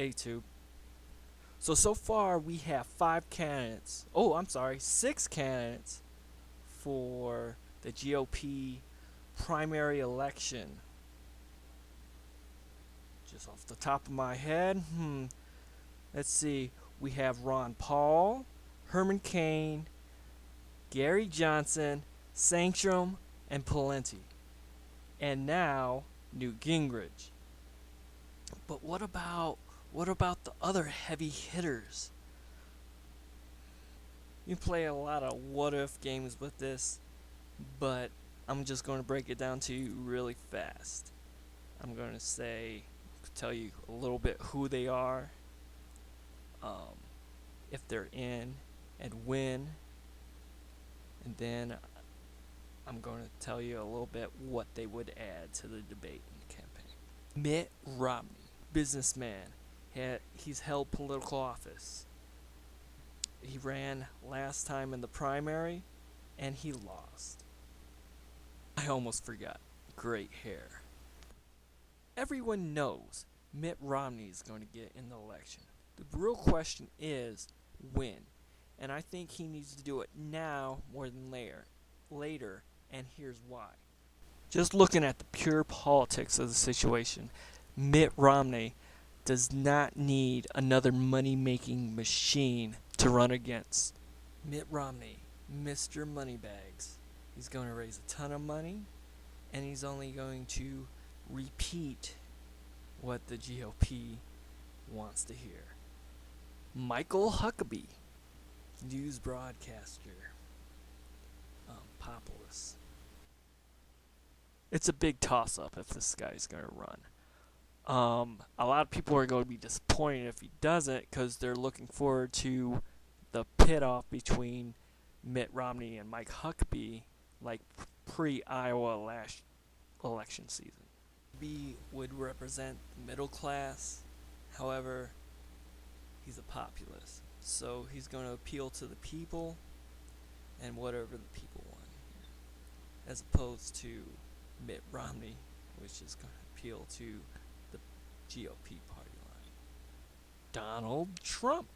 A-Tube. So far we have 6 candidates for the GOP primary election. Just off the top of my head, let's see. We have Ron Paul, Herman Cain, Gary Johnson, Sanktrum, and Pawlenty. And now Newt Gingrich. But what about the other heavy hitters? You play a lot of what if games with this, but I'm just going to break it down to you really fast. I'm going to tell you a little bit who they are, if they're in, and when, and then I'm going to tell you a little bit what they would add to the debate in the campaign. Mitt Romney, businessman. He's held political office. He ran last time in the primary, and he lost. I almost forgot. Great hair. Everyone knows Mitt Romney is going to get in the election. The real question is when. And I think he needs to do it now more than later, and here's why. Just looking at the pure politics of the situation, Mitt Romney does not need another money-making machine to run against. Mitt Romney, Mr. Moneybags. He's going to raise a ton of money, and he's only going to repeat what the GOP wants to hear. Michael Huckabee, news broadcaster, populist. It's a big toss-up if this guy's going to run. A lot of people are going to be disappointed if he doesn't, because they're looking forward to the pit-off between Mitt Romney and Mike Huckabee, like pre-Iowa election season. Huckabee would represent the middle class. However, he's a populist, so he's going to appeal to the people and whatever the people want to hear, as opposed to Mitt Romney, which is going to appeal to the GOP party line. Donald Trump,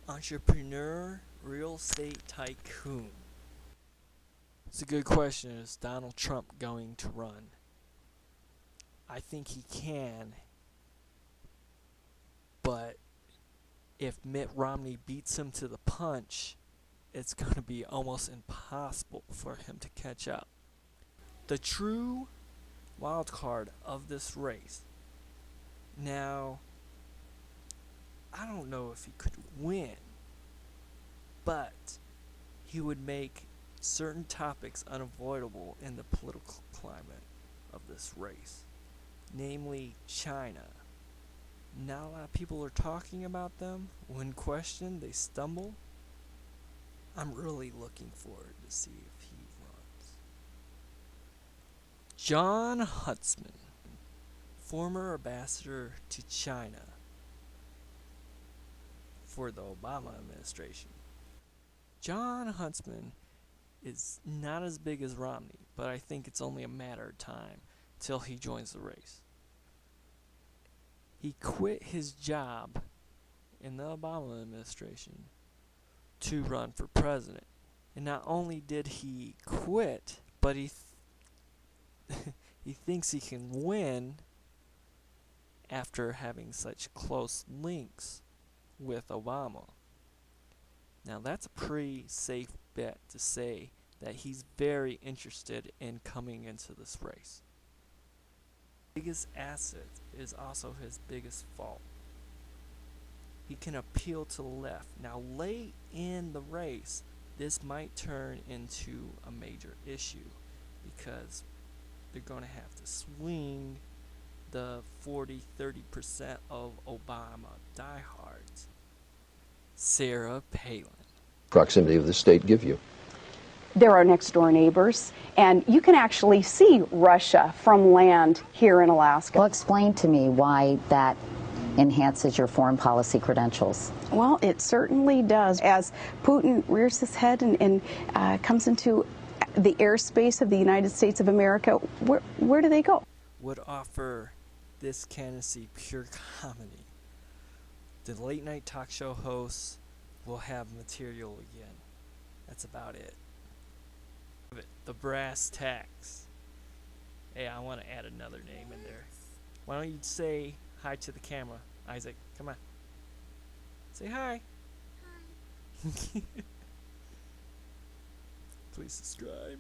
entrepreneur, real estate tycoon. It's a good question. Is Donald Trump going to run? I think he can, but if Mitt Romney beats him to the punch, it's going to be almost impossible for him to catch up. The true wild card of this race. Now, I don't know if he could win, but he would make certain topics unavoidable in the political climate of this race, namely China. Not a lot of people are talking about them. When questioned, they stumble. I'm really looking forward to see if he runs. John Huntsman, former ambassador to China for the Obama administration. John Huntsman is not as big as Romney, but I think it's only a matter of time till he joins the race. He quit his job in the Obama administration to run for president. And not only did he quit, but he thinks he can win after having such close links with Obama. Now that's a pretty safe bet to say that he's very interested in coming into this race. Biggest asset is also his biggest fault. He can appeal to the left. Now late in the race, this might turn into a major issue because they're going to have to swing the 40-30% of Obama diehards. Sarah Palin. Proximity of the state give you? They're our next door neighbors, and you can actually see Russia from land here in Alaska. Well, explain to me why that enhances your foreign policy credentials. Well, it certainly does. As Putin rears his head and comes into the airspace of the United States of America, where do they go? Would offer this candidacy pure comedy. The late night talk show hosts will have material again. That's about it. The brass tacks. Hey, I want to add another name in there. Why don't you say hi to the camera, Isaac? Come on. Say hi. Hi. Please subscribe.